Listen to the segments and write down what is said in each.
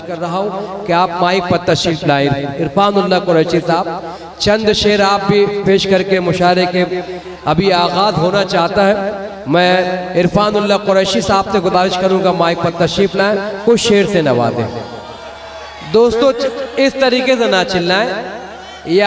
कर रहा हूँ कि आप माइक पर तशरीफ लाए। इरफानुल्लाह कुरैशी साहब चंद शेर आप भी पेश करके मुशायरे के अभी आगाज होना चाहता है। मैं इरफानुल्लाह कुरैशी साहब से गुजारिश करूँगा माइक पर तशरीफ लाएं, कुछ शेर से नवाजें। दोस्तों इस तरीके से ना चिल्लाएं, ये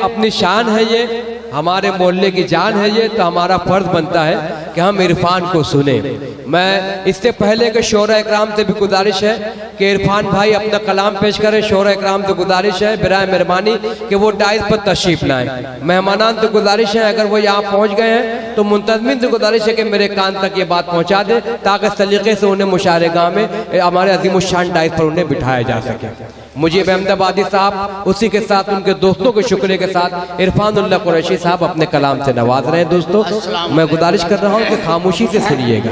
अपनी शान है, ये हमारे मोहल्ले की जान है, ये तो हमारा फर्ज बनता है कि हम इरफान को सुने। मैं इससे पहले के शोरा इकराम से भी गुजारिश है कि इरफान भाई अपना कलाम पेश करें। शोरा इकराम से गुजारिश है बिराए मेहरबानी कि वो डाइस पर तशरीफ लाएं। मेहमानान से गुजारिश है अगर वो यहाँ पहुँच गए हैं तो मुंतजमीन से गुजारिश है कि मेरे कान तक ये बात पहुँचा दे ताकि सलीके से उन्हें मुशायरे गाह में हमारे अजीमुशान डाइस पर उन्हें बिठाया जा सके। मुजीब अहमदाबादी साहब उसी के साथ उनके दोस्तों के शुक्रिया के साथ इरफानुल्लाह कुरैशी साहब अपने कलाम से नवाज रहे हैं। दोस्तों मैं गुजारिश कर रहा हूं कि खामोशी से सुनिएगा।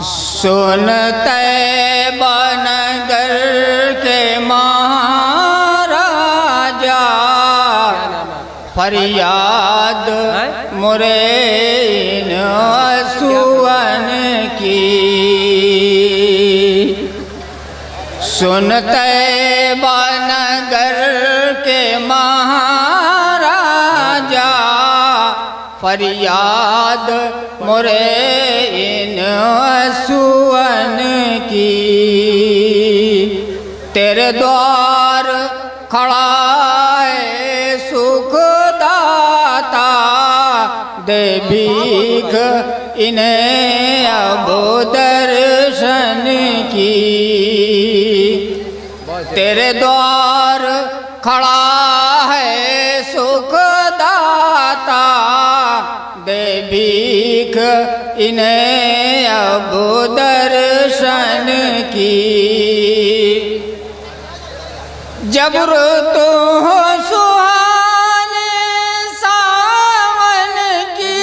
सुनते बनगर के महाराजा फरियाद मुरे सुवन की, सुनते बनगर के महाराजा फरियाद मुरे सुवन की। तेरे द्वार खड़ा है सुखदाता, दे भीख इन्हें अब दर्शन की। तेरे द्वार खड़ा है सुखदाता, दे भीख इन्हें अब दर्शन की। जब ऋतु हो सुहाने सावन की,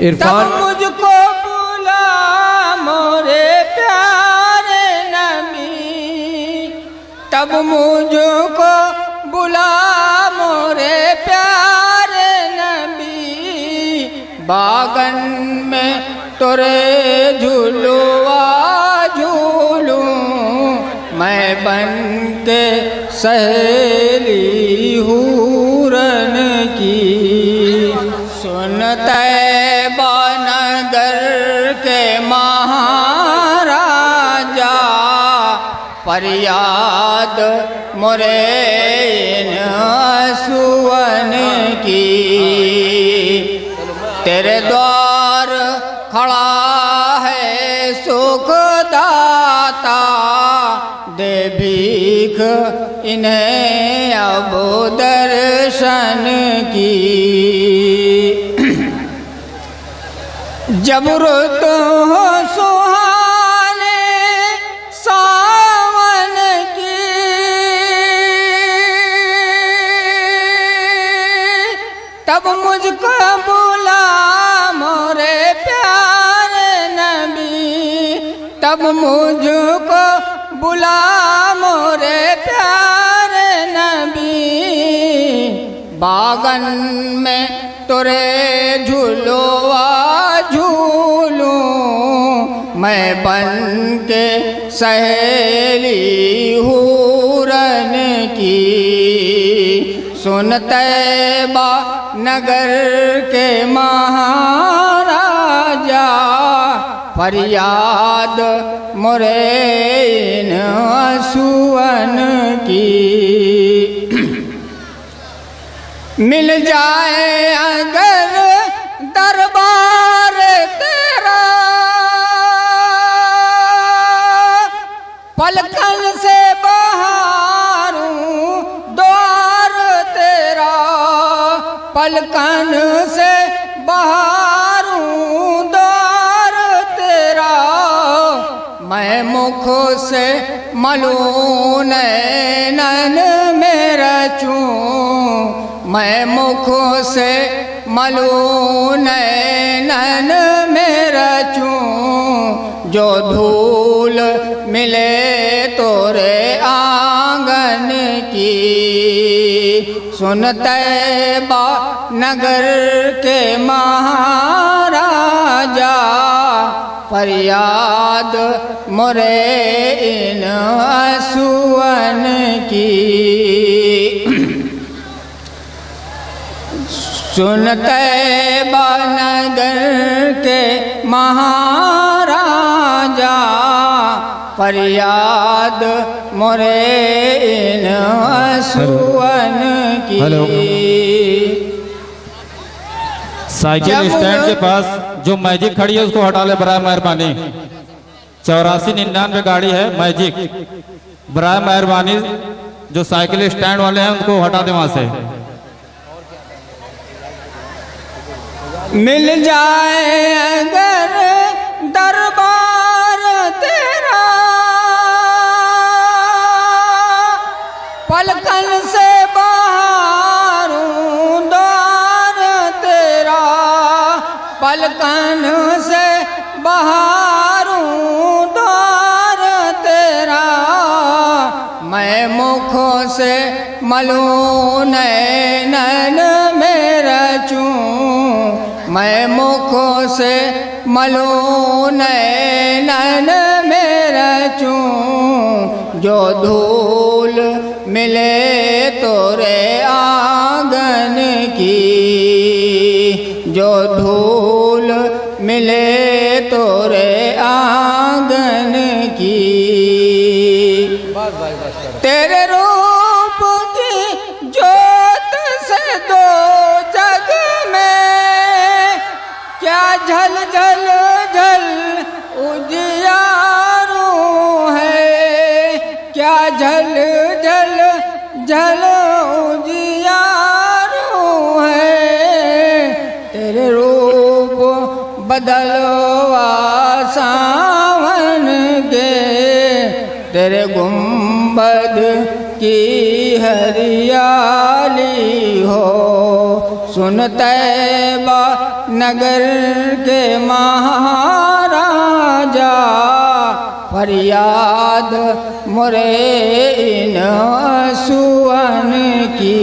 इरफान मुझको बुला मोरे प्यारे नबी, तब मुझको बुला मोरे प्यारे नबी। बागन में तोरे झूलुआ झूलूं, मैं बन के सहेली हूरन की। सुनते बनगर के महाराजा फरियाद मुरे सुवन की। तेरे द्वार खड़ा है सुखदाता, दे भीख इन्हें अब दर्शन की। जब ऋतु हो सुहाने सावन की, तब मुझको बुला मोरे प्यारे नबी, तब मुझको बुला मोरे प्यारे नबी। बागन में तोरे झूलुआ झूलूं, मैं बन के सहेली हूरन की। सुनते नगर के महाराजा फरियाद मुरे सुवन की। मिल जाए अगर दरबार तेरा, पलकन से बहारूं द्वार तेरा, पलकन से बहारूं द्वार तेरा। मैं मुख से मलूं नैनन में रचूं, मैं मुख से मलूं नैनन में रचूं। जो धूल मिले तोरे आंगन की, सुनते नगर के महाराज जा फरियाद मोरे इन आंसुअन की। सुनते नगर के महाराजा फरियाद मोरे इन आंसुअन की। साइकिल स्टैंड के पास जो मैजिक खड़ी है उसको हटा ले बराए मेहरबानी। 8499 गाड़ी है मैजिक, बराए मेहरबानी जो साइकिल स्टैंड वाले हैं उनको हटा दे वहां से। मिल जाए अगर दरबार तेरा पलकन से बाहरों द्वार तेरा, पलकन से बाहरों द्वार तेरा। मैं मुखों से मलूं नैनन मेरा चूं, मैं मुखों से मलूं नैनन मेरा चूं। जो धूल मिले तोरे आंगन की, जो धूल मिले तोरे आंगन की। तेरे रूप की जोत से दो जग में क्या झल झल झल उजियारों है, क्या झल झल झल उजियारों है। तेरे रूप बदलवा सावन के, तेरे गुंबद की हरियाली हो। सुन तैबा नगर के महाराजा फरियाद मोरे इन आंसुअन की।